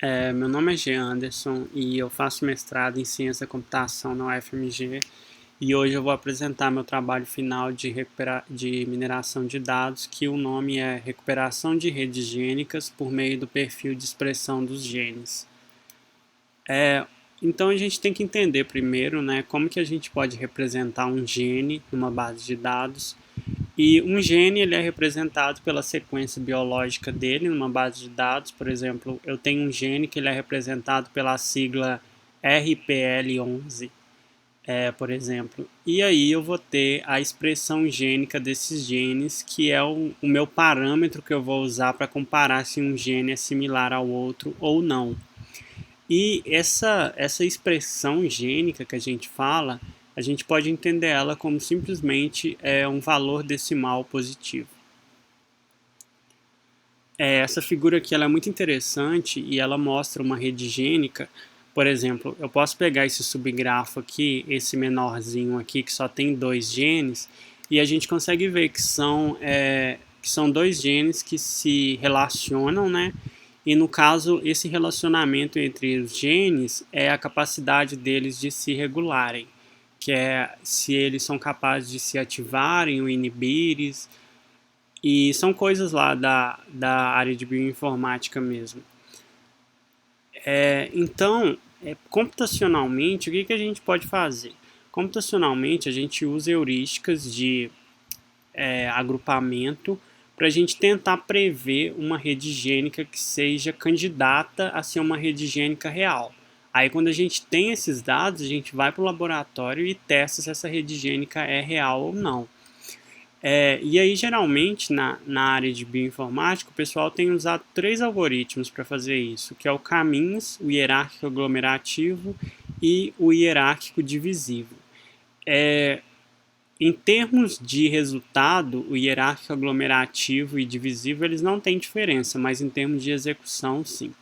Meu nome é Jean Anderson e eu faço mestrado em Ciência da Computação na UFMG e hoje eu vou apresentar meu trabalho final de mineração de dados, que o nome é Recuperação de Redes Gênicas por meio do perfil de expressão dos genes. Então a gente tem que entender primeiro, né, como que a gente pode representar um gene numa base de dados. E um gene ele é representado pela sequência biológica dele numa base de dados. Por exemplo, eu tenho um gene que ele é representado pela sigla RPL11, por exemplo. E aí eu vou ter a expressão gênica desses genes, que é o meu parâmetro que eu vou usar para comparar se um gene é similar ao outro ou não. E essa expressão gênica que a gente fala, a gente pode entender ela como simplesmente um valor decimal positivo. Essa figura aqui ela é muito interessante e ela mostra uma rede gênica. Por exemplo, eu posso pegar esse subgrafo aqui, esse menorzinho aqui, que só tem 2 genes, e a gente consegue ver que são 2 genes que se relacionam, né? E no caso, esse relacionamento entre os genes é a capacidade deles de se regularem, que é se eles são capazes de se ativarem ou inibirem, e são coisas lá da área de bioinformática mesmo. Computacionalmente, o que a gente pode fazer? Computacionalmente, a gente usa heurísticas de agrupamento para a gente tentar prever uma rede gênica que seja candidata a ser uma rede gênica real. Aí, quando a gente tem esses dados, a gente vai para o laboratório e testa se essa rede gênica é real ou não. E aí, geralmente, na área de bioinformática, o pessoal tem usado 3 algoritmos para fazer isso, que é o Caminhos, o hierárquico aglomerativo e o hierárquico divisivo. Em termos de resultado, o hierárquico aglomerativo e divisivo eles não têm diferença, mas em termos de execução, sim.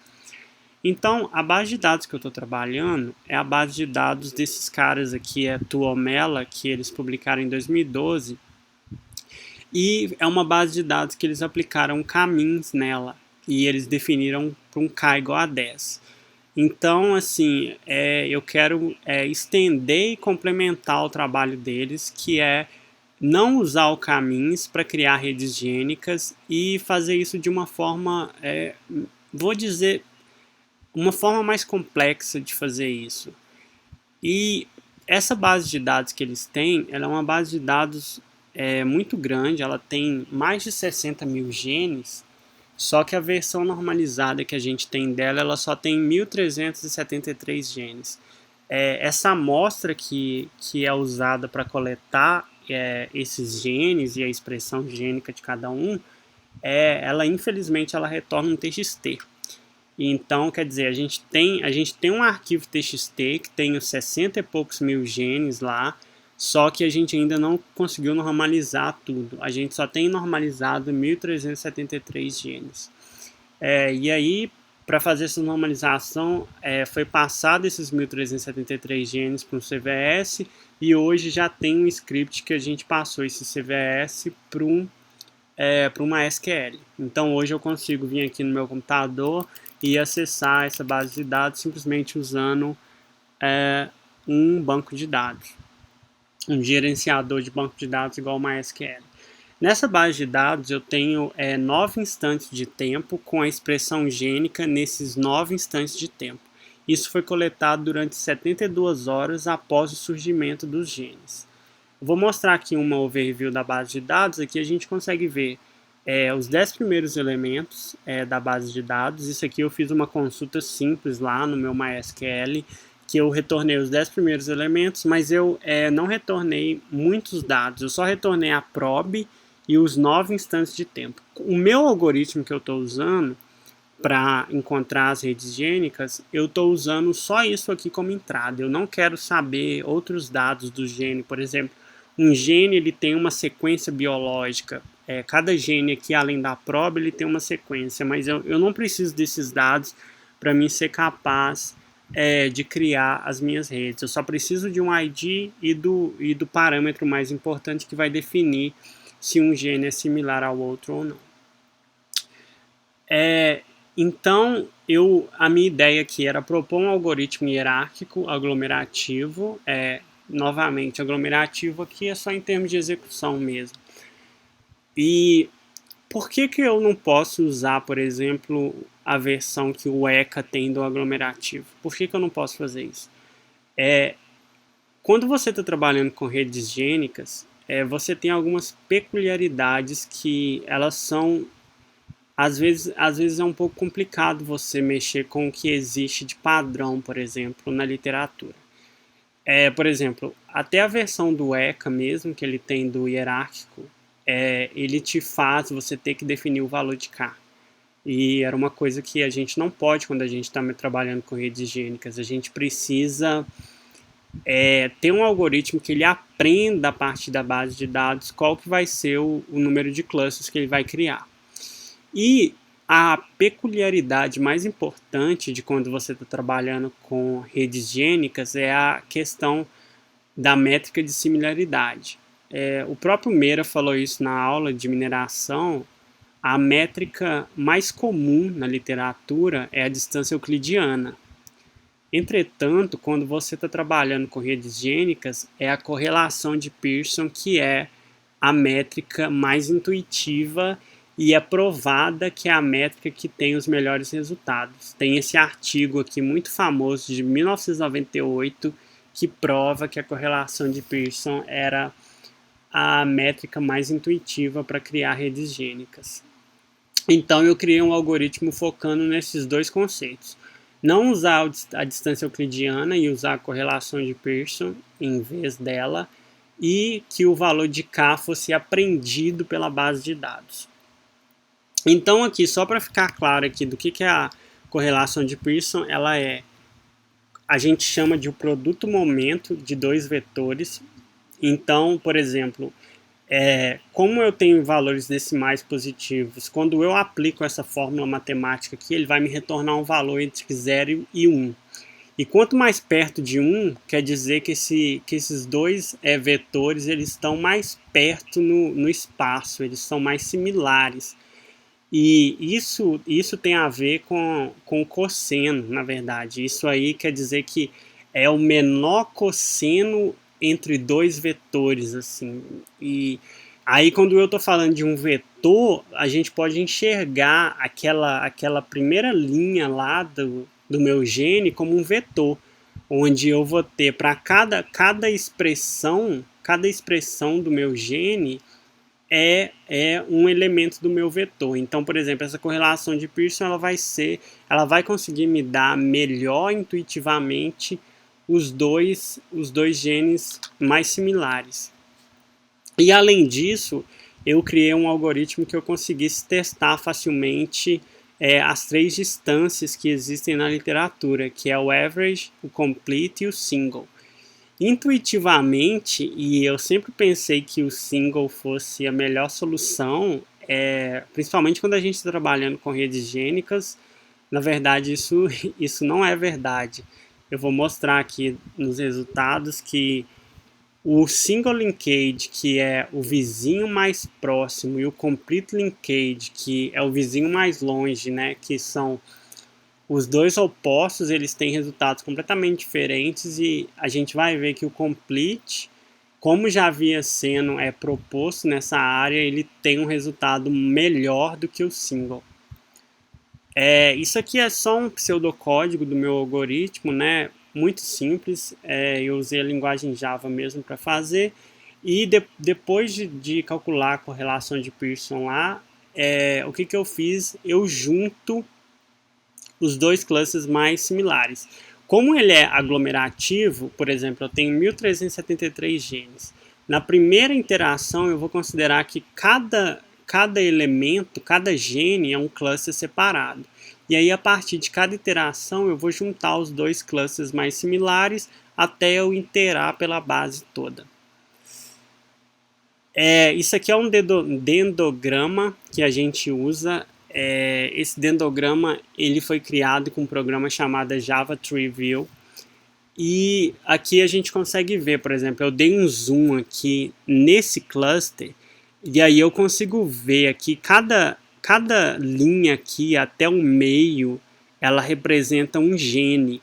Então, a base de dados que eu estou trabalhando é a base de dados desses caras aqui, é Tuomela, que eles publicaram em 2012, e é uma base de dados que eles aplicaram caminhos nela, e eles definiram para um K igual a 10. Então, assim, eu quero estender e complementar o trabalho deles, que é não usar o caminhos para criar redes gênicas e fazer isso de uma forma, vou dizer, uma forma mais complexa de fazer isso. E essa base de dados que eles têm, ela é uma base de dados muito grande, ela tem mais de 60 mil genes, só que a versão normalizada que a gente tem dela, ela só tem 1.373 genes. Essa amostra que é usada para coletar esses genes e a expressão gênica de cada um, ela infelizmente ela retorna um TXT. Então, quer dizer, a gente tem um arquivo TXT que tem os 60 e poucos mil genes lá, só que a gente ainda não conseguiu normalizar tudo. A gente só tem normalizado 1.373 genes. E aí, para fazer essa normalização, foi passado esses 1.373 genes para um CVS e hoje já tem um script que a gente passou esse CVS para uma SQL. Então hoje eu consigo vir aqui no meu computador e acessar essa base de dados simplesmente usando um banco de dados, um gerenciador de banco de dados igual uma SQL. Nessa base de dados eu tenho 9 instantes de tempo com a expressão gênica nesses 9 instantes de tempo. Isso foi coletado durante 72 horas após o surgimento dos genes. Eu vou mostrar aqui uma overview da base de dados. Aqui a gente consegue ver os 10 primeiros elementos da base de dados. Isso aqui eu fiz uma consulta simples lá no meu MySQL, que eu retornei os 10 primeiros elementos, mas eu não retornei muitos dados. Eu só retornei a probe e os 9 instantes de tempo. O meu algoritmo que eu estou usando para encontrar as redes gênicas, eu estou usando só isso aqui como entrada. Eu não quero saber outros dados do gene. Por exemplo, um gene ele tem uma sequência biológica. Cada gene aqui, além da probe, ele tem uma sequência, mas eu não preciso desses dados para mim ser capaz de criar as minhas redes. Eu só preciso de um ID e do parâmetro mais importante que vai definir se um gene é similar ao outro ou não. Então, a minha ideia aqui era propor um algoritmo hierárquico aglomerativo. Novamente, aglomerativo aqui é só em termos de execução mesmo. E por que eu não posso usar, por exemplo, a versão que o ECA tem do aglomerativo? Por que eu não posso fazer isso? Quando você está trabalhando com redes gênicas, você tem algumas peculiaridades que elas são, às vezes é um pouco complicado você mexer com o que existe de padrão, por exemplo, na literatura. Por exemplo, até a versão do ECA mesmo, que ele tem do hierárquico, ele te faz você ter que definir o valor de K. E era uma coisa que a gente não pode quando a gente está trabalhando com redes gênicas. A gente precisa ter um algoritmo que ele aprenda a partir da base de dados qual que vai ser o número de clusters que ele vai criar. E a peculiaridade mais importante de quando você está trabalhando com redes gênicas é a questão da métrica de similaridade. O próprio Meira falou isso na aula de mineração. A métrica mais comum na literatura é a distância euclidiana. Entretanto, quando você está trabalhando com redes gênicas, é a correlação de Pearson que é a métrica mais intuitiva e é provada que é a métrica que tem os melhores resultados. Tem esse artigo aqui muito famoso de 1998 que prova que a correlação de Pearson era a métrica mais intuitiva para criar redes gênicas. Então eu criei um algoritmo focando nesses dois conceitos. Não usar a distância euclidiana e usar a correlação de Pearson em vez dela, e que o valor de K fosse aprendido pela base de dados. Então aqui, só para ficar claro aqui do que é a correlação de Pearson, a gente chama de o produto momento de dois vetores. Então, por exemplo, como eu tenho valores decimais positivos, quando eu aplico essa fórmula matemática aqui, ele vai me retornar um valor entre 0 e 1. E quanto mais perto de 1, quer dizer que esses dois vetores eles estão mais perto no espaço, eles são mais similares. E isso tem a ver com o cosseno, na verdade. Isso aí quer dizer que é o menor cosseno entre dois vetores, assim. E aí, quando eu estou falando de um vetor, a gente pode enxergar aquela primeira linha lá do meu gene como um vetor, onde eu vou ter para cada expressão do meu gene é um elemento do meu vetor. Então, por exemplo, essa correlação de Pearson ela vai conseguir me dar melhor intuitivamente os dois genes mais similares. E além disso, eu criei um algoritmo que eu conseguisse testar facilmente as três distâncias que existem na literatura, que é o average, o complete e o single. Intuitivamente, e eu sempre pensei que o single fosse a melhor solução, principalmente quando a gente está trabalhando com redes gênicas. Na verdade, isso não é verdade. Eu vou mostrar aqui nos resultados que o single linkage, que é o vizinho mais próximo, e o complete linkage, que é o vizinho mais longe, né, que são os dois opostos, eles têm resultados completamente diferentes, e a gente vai ver que o complete, como já havia sendo proposto nessa área, ele tem um resultado melhor do que o single. Isso aqui é só um pseudocódigo do meu algoritmo, né? Muito simples. Eu usei a linguagem Java mesmo para fazer. E depois de calcular a correlação de Pearson lá, o que eu fiz? Eu junto os dois clusters mais similares. Como ele é aglomerativo, por exemplo, eu tenho 1373 genes. Na primeira interação, eu vou considerar que cada elemento, cada gene é um cluster separado. E aí, a partir de cada iteração, eu vou juntar os dois clusters mais similares até eu iterar pela base toda. Isso aqui é um dendrograma que a gente usa. Esse dendrograma ele foi criado com um programa chamado Java Tree View. E aqui a gente consegue ver, por exemplo, eu dei um zoom aqui nesse cluster, e aí eu consigo ver aqui cada linha aqui até o meio, ela representa um gene.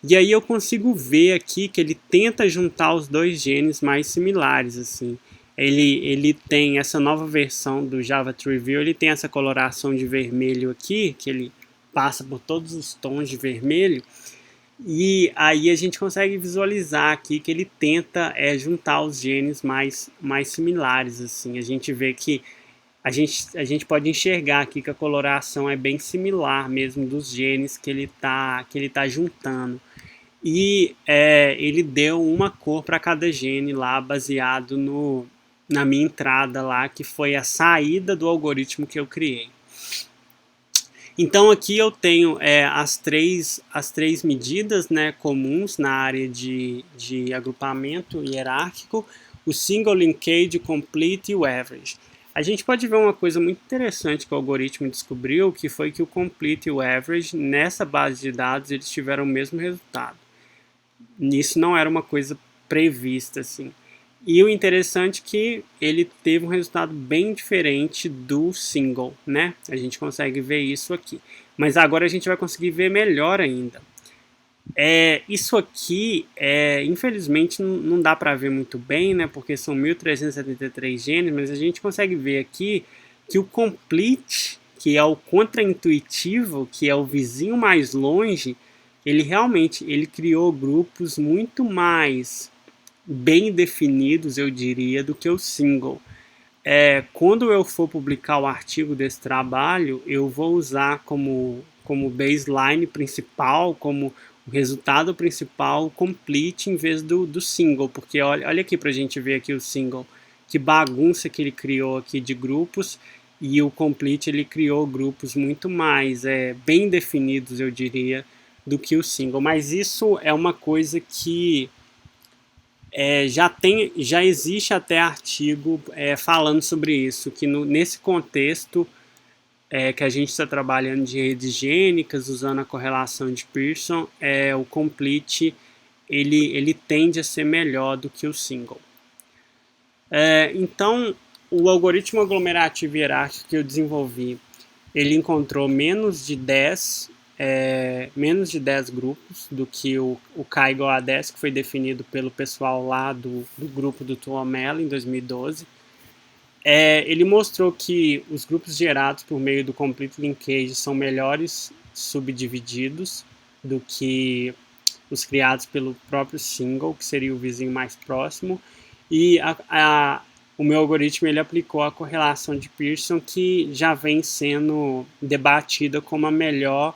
E aí eu consigo ver aqui que ele tenta juntar os dois genes mais similares, assim. Ele tem essa nova versão do Java Tree View, ele tem essa coloração de vermelho aqui, que ele passa por todos os tons de vermelho, e aí a gente consegue visualizar aqui que ele tenta juntar os genes mais similares, assim. A gente vê que a gente pode enxergar aqui que a coloração é bem similar mesmo dos genes que ele tá juntando. E ele deu uma cor para cada gene lá, baseado na minha entrada lá, que foi a saída do algoritmo que eu criei. Então aqui eu tenho as três medidas, né, comuns na área de agrupamento hierárquico, o single, linkage, complete e o average. A gente pode ver uma coisa muito interessante que o algoritmo descobriu, que foi que o complete e o average, nessa base de dados, eles tiveram o mesmo resultado. Isso não era uma coisa prevista, assim. E o interessante é que ele teve um resultado bem diferente do single, né? A gente consegue ver isso aqui. Mas agora a gente vai conseguir ver melhor ainda. Isso aqui, infelizmente, não dá para ver muito bem, né? Porque são 1.373 genes, mas a gente consegue ver aqui que o complete, que é o contraintuitivo, que é o vizinho mais longe, ele realmente criou grupos muito mais bem definidos, eu diria, do que o single. Quando eu for publicar o artigo desse trabalho, eu vou usar como baseline principal, como o resultado principal, o complete em vez do single, porque olha aqui para a gente ver aqui o single, que bagunça que ele criou aqui de grupos, e o complete ele criou grupos muito mais bem definidos, eu diria, do que o single. Mas isso é uma coisa que já existe até artigo falando sobre isso, que nesse contexto que a gente está trabalhando de redes gênicas, usando a correlação de Pearson, o complete ele tende a ser melhor do que o single. Então, o algoritmo aglomerativo hierárquico que eu desenvolvi, ele encontrou menos de 10 grupos do que o K igual a 10, que foi definido pelo pessoal lá do grupo do Tuomello em 2012. Ele mostrou que os grupos gerados por meio do Complete Linkage são melhores subdivididos do que os criados pelo próprio Single, que seria o vizinho mais próximo. E o meu algoritmo ele aplicou a correlação de Pearson, que já vem sendo debatida como a melhor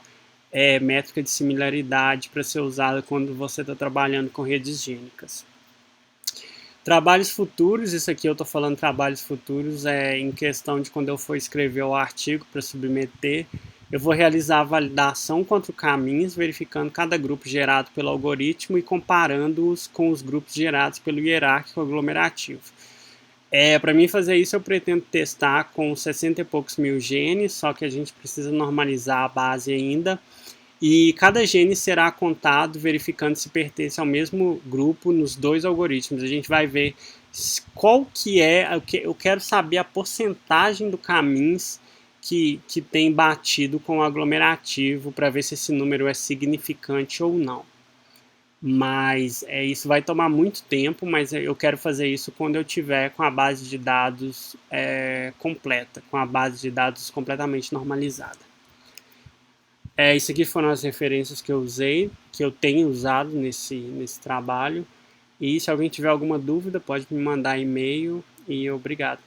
métrica de similaridade para ser usada quando você está trabalhando com redes gênicas. Trabalhos futuros, isso aqui eu estou falando trabalhos futuros, em questão de quando eu for escrever o artigo para submeter, eu vou realizar a validação contra caminhos, verificando cada grupo gerado pelo algoritmo e comparando-os com os grupos gerados pelo hierárquico aglomerativo. Para mim fazer isso eu pretendo testar com 60 e poucos mil genes, só que a gente precisa normalizar a base ainda. E cada gene será contado verificando se pertence ao mesmo grupo nos dois algoritmos. A gente vai ver qual que eu quero saber a porcentagem do caminhos que tem batido com o aglomerativo para ver se esse número é significante ou não. Mas isso vai tomar muito tempo, mas eu quero fazer isso quando eu tiver com a base de dados completa, com a base de dados completamente normalizada. Isso aqui foram as referências que eu usei, que eu tenho usado nesse trabalho. E se alguém tiver alguma dúvida, pode me mandar e-mail e obrigado.